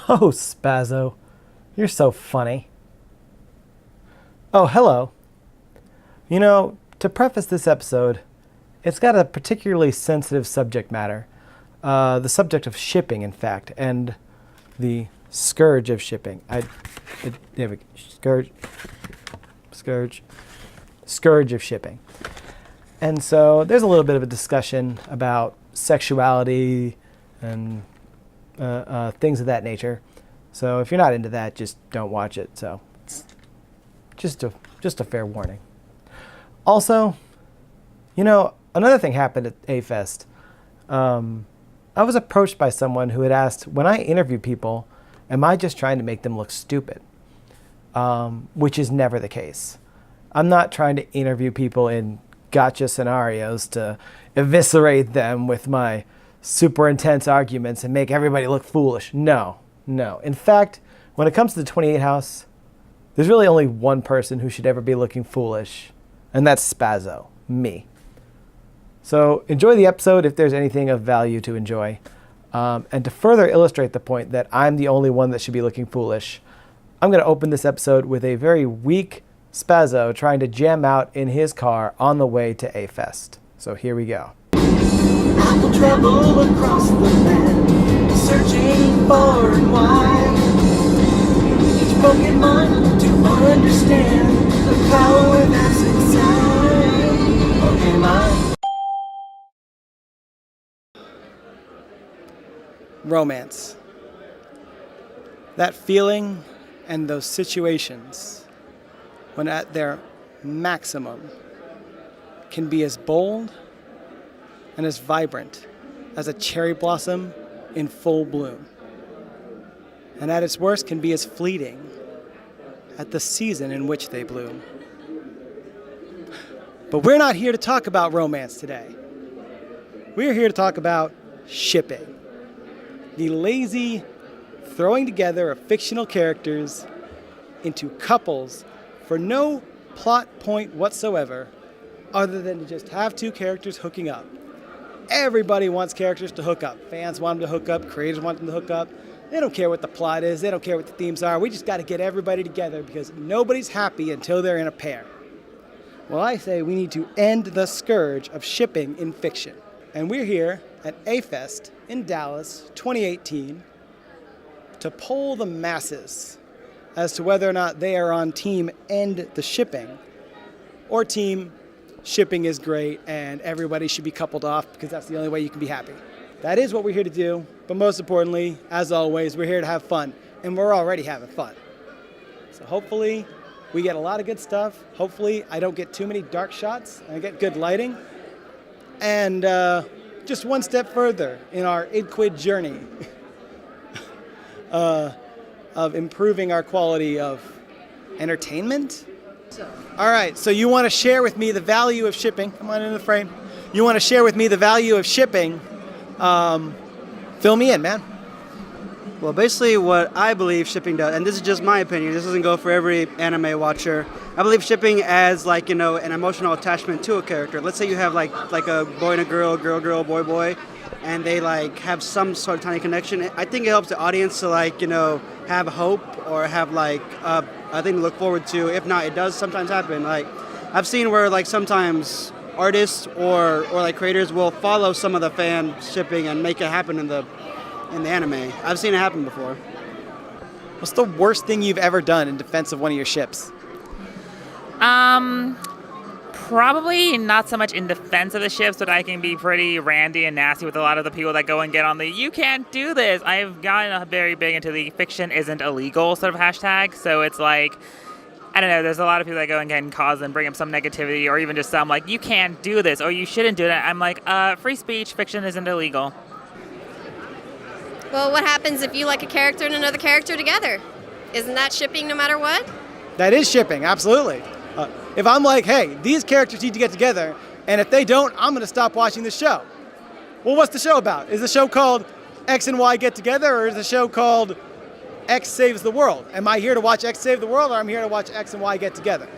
Oh, Spazo, you're so funny. Oh, hello. To preface this episode, it's got a particularly sensitive subject matter. The subject of shipping, in fact, and the scourge of shipping. There we go. Scourge of shipping. And so there's a little bit of a discussion about sexuality and things of that nature. So if you're not into that, just don't watch it. So it's just a fair warning. Also, another thing happened at A-Fest. I was approached by someone who had asked, when I interview people, am I just trying to make them look stupid? Which is never the case. I'm not trying to interview people in gotcha scenarios to eviscerate them with my super intense arguments and make everybody look foolish. No. In fact, when it comes to the 28 House, there's really only one person who should ever be looking foolish, and that's Spazo, me. So enjoy the episode if there's anything of value to enjoy. And to further illustrate the point that I'm the only one that should be looking foolish, I'm going to open this episode with a very weak Spazo trying to jam out in his car on the way to A-Fest. So here we go. I will travel across the land, searching far and wide. Each Pokemon to understand the power that's inside Pokemon. Romance. That feeling and those situations, when at their maximum, can be as bold and as vibrant as a cherry blossom in full bloom. And at its worst can be as fleeting at the season in which they bloom. But we're not here to talk about romance today. We're here to talk about shipping. The lazy throwing together of fictional characters into couples for no plot point whatsoever other than to just have two characters hooking up. Everybody wants characters to hook up. Fans want them to hook up. Creators want them to hook up. They don't care what the plot is. They don't care what the themes are. We just got to get everybody together because nobody's happy until they're in a pair. Well, I say we need to end the scourge of shipping in fiction. And we're here at A-Fest in Dallas 2018 to poll the masses as to whether or not they are on team end the shipping or team shipping is great and everybody should be coupled off because that's the only way you can be happy. That is what we're here to do, but most importantly, as always, we're here to have fun, and we're already having fun. So hopefully we get a lot of good stuff. Hopefully I don't get too many dark shots and I get good lighting. And just one step further in our id-quid journey of improving our quality of entertainment. All right, so you want to share with me the value of shipping. Come on in the frame. You want to share with me the value of shipping. Fill me in, man. Well, basically what I believe shipping does, and this is just my opinion, this doesn't go for every anime watcher. I believe shipping adds an emotional attachment to a character. Let's say you have like a boy and a girl, girl, boy, and they have some sort of tiny connection. I think it helps the audience to have hope or have a thing to look forward to. If not, it does sometimes happen. I've seen where sometimes artists or creators will follow some of the fan shipping and make it happen in the anime. I've seen it happen before. What's the worst thing you've ever done in defense of one of your ships? Probably not so much in defense of the ships, but I can be pretty randy and nasty with a lot of the people that go and get on the "you can't do this." I've gotten very big into the fiction isn't illegal sort of hashtag. So it's I don't know, there's a lot of people that go and can cause and bring up some negativity or even just some you can't do this or you shouldn't do that. I'm free speech, fiction isn't illegal. Well, what happens if you like a character and another character together? Isn't that shipping no matter what? That is shipping, absolutely. If I'm hey, these characters need to get together, and if they don't, I'm going to stop watching the show. Well, what's the show about? Is the show called X and Y Get Together, or is the show called X Saves the World? Am I here to watch X Save the World, or I'm here to watch X and Y Get Together?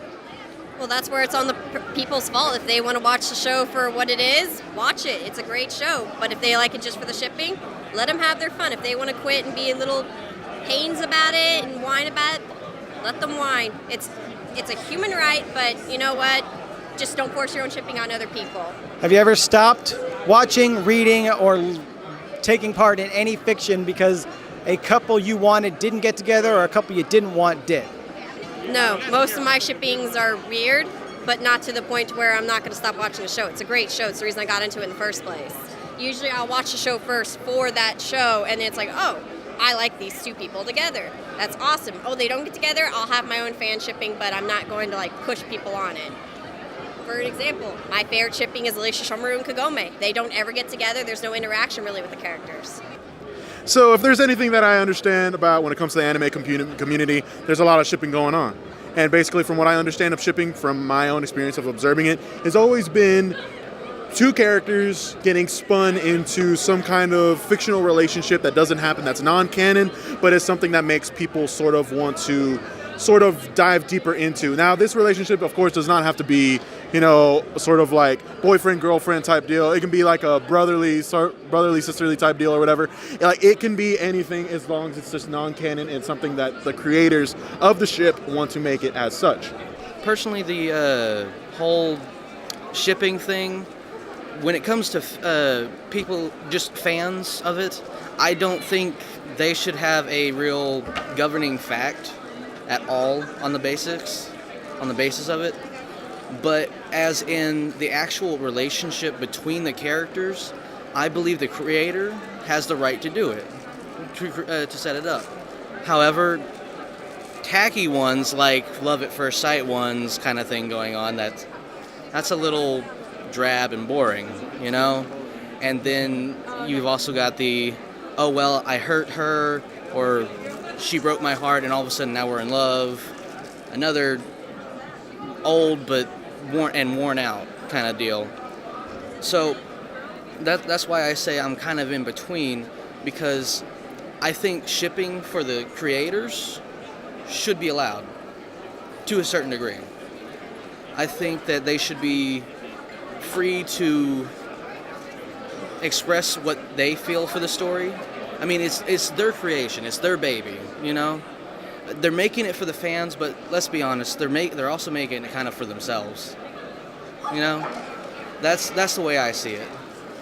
Well, that's where it's on the people's fault. If they want to watch the show for what it is, watch it. It's a great show. But if they like it just for the shipping, let them have their fun. If they want to quit and be a little complains about it and whine about it, let them whine. It's a human right, but you know what? Just don't force your own shipping on other people. Have you ever stopped watching, reading, or taking part in any fiction because a couple you wanted didn't get together or a couple you didn't want did? No, most of my shippings are weird, but not to the point where I'm not going to stop watching the show. It's a great show. It's the reason I got into it in the first place. Usually I'll watch the show first for that show, and it's like, oh, I like these two people together. That's awesome. Oh, they don't get together? I'll have my own fan shipping, but I'm not going to like push people on it. For an example, my favorite shipping is Alicia Shomaru and Kagome. They don't ever get together. There's no interaction really with the characters. So if there's anything that I understand about when it comes to the anime community, there's a lot of shipping going on. And basically from what I understand of shipping, from my own experience of observing it, has always been two characters getting spun into some kind of fictional relationship that doesn't happen, that's non-canon, but is something that makes people sort of want to sort of dive deeper into. Now, this relationship, of course, does not have to be, sort of like boyfriend-girlfriend type deal. It can be like a brotherly, sisterly type deal or whatever. Like, it can be anything as long as it's just non-canon and something that the creators of the ship want to make it as such. Personally, the whole shipping thing, when it comes to people, just fans of it, I don't think they should have a real governing fact at all on the basis of it. But as in the actual relationship between the characters, I believe the creator has the right to do it, to set it up. However, tacky ones like love at first sight ones kind of thing going on, that's a little drab and boring, And then you've also got the, oh well, I hurt her, or she broke my heart and all of a sudden now we're in love. Another old but worn out kind of deal. So that's why I say I'm kind of in between, because I think shipping for the creators should be allowed to a certain degree. I think that they should be free to express what they feel for the story. I mean, it's their creation, it's their baby, They're making it for the fans, but let's be honest, they're also making it kind of for themselves. That's the way I see it.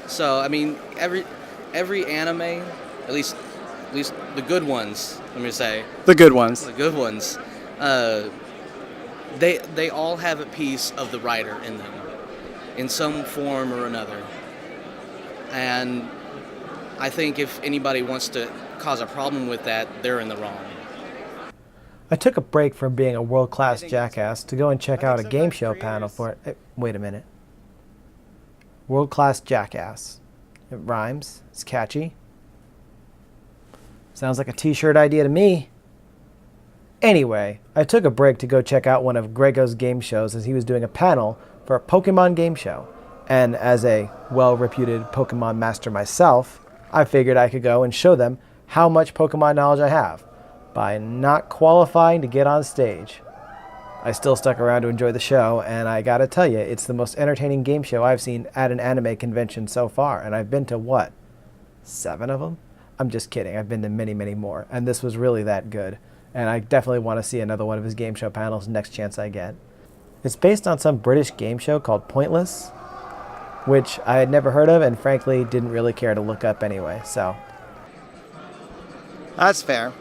So I mean, every anime, at least the good ones, let me say. The good ones. The good ones. They all have a piece of the writer in them, in some form or another. And I think if anybody wants to cause a problem with that, they're in the wrong. I took a break from being a world-class jackass to go and check out a game show panel for it. Wait a minute. World-class jackass. It rhymes. It's catchy. Sounds like a t-shirt idea to me. Anyway, I took a break to go check out one of Grego's game shows as he was doing a panel for a Pokemon game show. And as a well-reputed Pokemon master myself, I figured I could go and show them how much Pokemon knowledge I have by not qualifying to get on stage. I still stuck around to enjoy the show, and I gotta tell you, it's the most entertaining game show I've seen at an anime convention so far, and I've been to, 7 of them? I'm just kidding, I've been to many, many more, and this was really that good, and I definitely want to see another one of his game show panels next chance I get. It's based on some British game show called Pointless, which I had never heard of and frankly didn't really care to look up anyway, so. That's fair.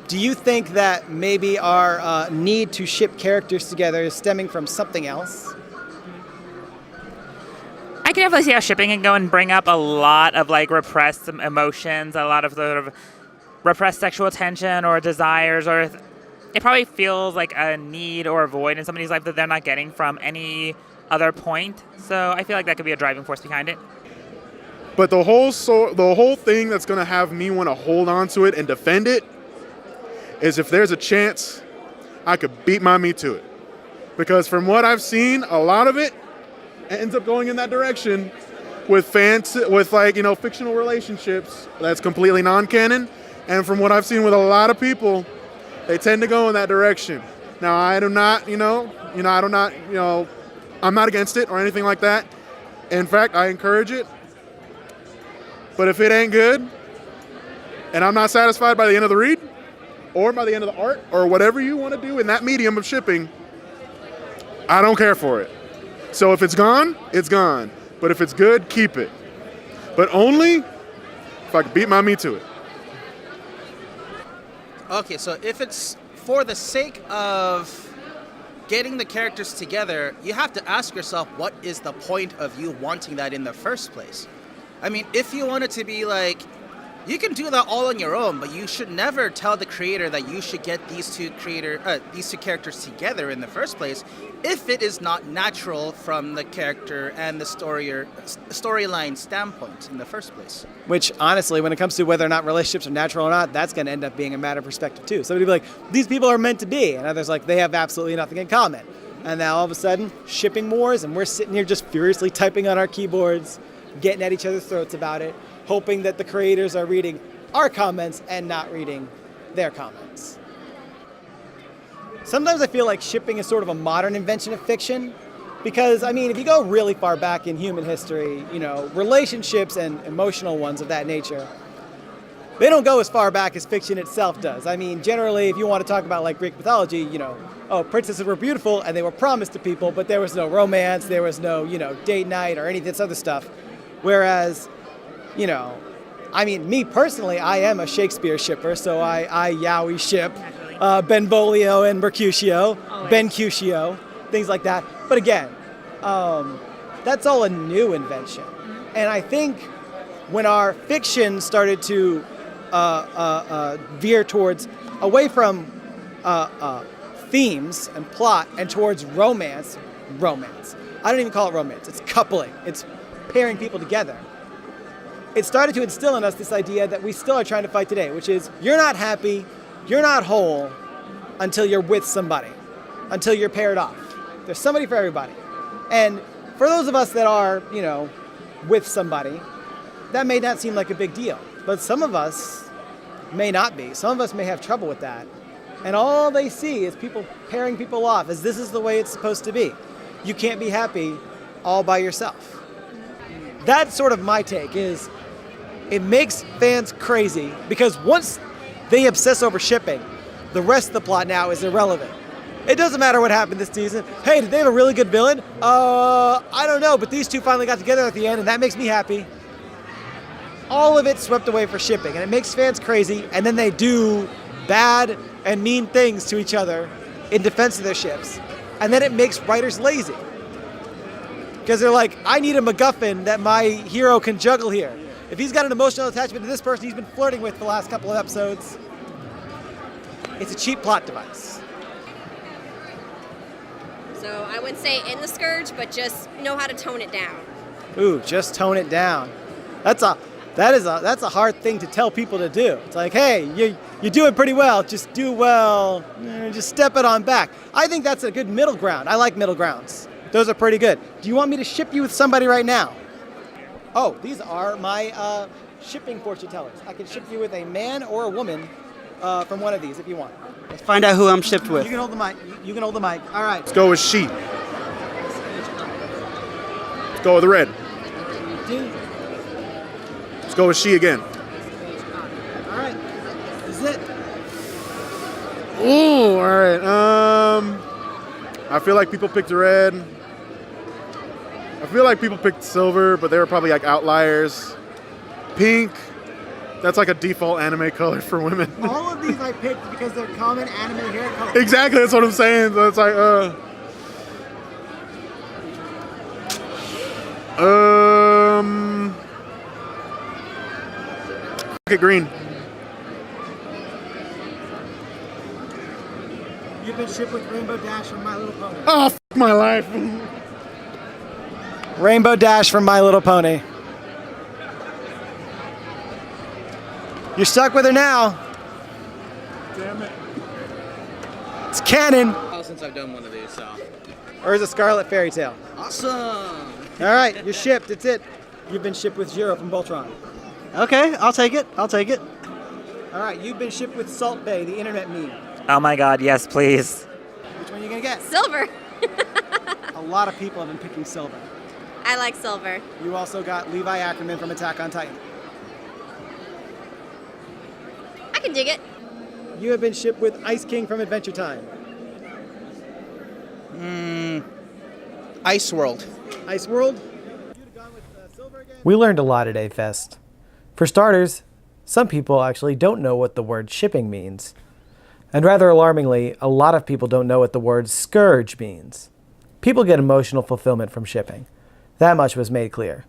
Do you think that maybe our need to ship characters together is stemming from something else? I can definitely see how shipping can go and bring up a lot of repressed emotions, a lot of sort of repressed sexual tension or desires, or it probably feels like a need or a void in somebody's life that they're not getting from any other point. So I feel like that could be a driving force behind it. But the whole thing that's going to have me want to hold on to it and defend it is if there's a chance I could beat my meat to it. Because from what I've seen, a lot of it ends up going in that direction with fictional relationships that's completely non-canon. And from what I've seen with a lot of people, they tend to go in that direction. Now, I do not, I'm not against it or anything like that. In fact, I encourage it. But if it ain't good, and I'm not satisfied by the end of the read, or by the end of the art, or whatever you want to do in that medium of shipping, I don't care for it. So if it's gone, it's gone. But if it's good, keep it. But only if I can beat my meat to it. Okay, so if it's for the sake of getting the characters together, you have to ask yourself, what is the point of you wanting that in the first place? I mean, if you want it to be like, you can do that all on your own, but you should never tell the creator that you should get these two characters together in the first place if it is not natural from the character and the storyline standpoint in the first place. Which, honestly, when it comes to whether or not relationships are natural or not, that's going to end up being a matter of perspective, too. Somebody will be like, these people are meant to be, and others like, they have absolutely nothing in common. And now, all of a sudden, shipping wars, and we're sitting here just furiously typing on our keyboards, getting at each other's throats about it, hoping that the creators are reading our comments and not reading their comments. Sometimes I feel like shipping is sort of a modern invention of fiction because, I mean, if you go really far back in human history, you know, relationships and emotional ones of that nature, they don't go as far back as fiction itself does. I mean, generally, if you want to talk about like Greek mythology, you know, oh, princesses were beautiful and they were promised to people, but there was no romance, there was no, you know, date night or any of this other stuff. Whereas, you know, I mean, me personally, I am a Shakespeare shipper, so I Yowie ship Benvolio and Mercutio, Bencutio, things like that. But again, that's all a new invention. And I think when our fiction started to veer towards, away from themes and plot and towards romance. I don't even call it romance, it's coupling, it's pairing people together. It started to instill in us this idea that we still are trying to fight today, which is you're not happy, you're not whole until you're with somebody, until you're paired off. There's somebody for everybody. And for those of us that are, you know, with somebody, that may not seem like a big deal. But some of us may not be. Some of us may have trouble with that. And all they see is people pairing people off as this is the way it's supposed to be. You can't be happy all by yourself. That's sort of my take, is it makes fans crazy because once they obsess over shipping, the rest of the plot now is irrelevant. It doesn't matter what happened this season. Hey, did they have a really good villain? I don't know, but these two finally got together at the end and that makes me happy. All of it swept away for shipping, and it makes fans crazy, and then they do bad and mean things to each other in defense of their ships. And then it makes writers lazy. Because they're like, I need a MacGuffin that my hero can juggle here. If he's got an emotional attachment to this person he's been flirting with for the last couple of episodes, it's a cheap plot device. So I wouldn't say in the scourge, but just know how to tone it down. Ooh, just tone it down. That's a hard thing to tell people to do. It's like, hey, you're doing pretty well. Just do well. Just step it on back. I think that's a good middle ground. I like middle grounds. Those are pretty good. Do you want me to ship you with somebody right now? Oh, these are my shipping fortune tellers. I can ship you with a man or a woman from one of these if you want. Let's find out who I'm shipped with. You can hold the mic. You can hold the mic. All right. Let's go with she. Let's go with the red. Let's go with she again. All right. This is it. Ooh, all right. I feel like people picked red. I feel like people picked silver, but they were probably like outliers. Pink, that's like a default anime color for women. All of these I picked because they're common anime hair colors. Exactly, that's what I'm saying. So it's like, fuck it, green. You've been shipped with Rainbow Dash from My Little Pony. Oh, f my life. Rainbow Dash from My Little Pony. You're stuck with her now. Damn it. It's canon. Since I've done one of these, so. Or is it Scarlet Fairy Tale? Awesome! All right, you're shipped. It's it. You've been shipped with Zero from Voltron. Okay, I'll take it. All right, you've been shipped with Salt Bay, the internet meme. Oh my god, yes, please. Which one are you going to get? Silver. A lot of people have been picking Silver. I like silver. You also got Levi Ackerman from Attack on Titan. can dig it. You have been shipped with Ice King from Adventure Time. Ice World. Ice World? We learned a lot at A-Fest. For starters, some people actually don't know what the word shipping means. And rather alarmingly, a lot of people don't know what the word scourge means. People get emotional fulfillment from shipping. That much was made clear.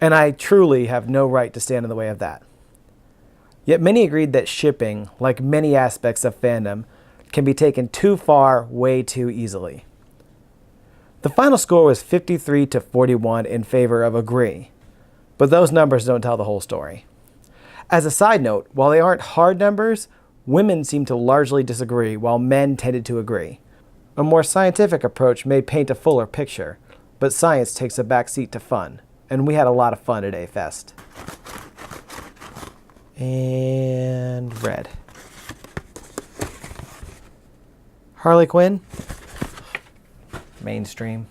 And I truly have no right to stand in the way of that. Yet many agreed that shipping, like many aspects of fandom, can be taken too far way too easily. The final score was 53 to 41 in favor of agree, but those numbers don't tell the whole story. As a side note, while they aren't hard numbers, women seem to largely disagree while men tended to agree. A more scientific approach may paint a fuller picture, but science takes a backseat to fun, and we had a lot of fun at A-Fest. And red. Harley Quinn? Mainstream.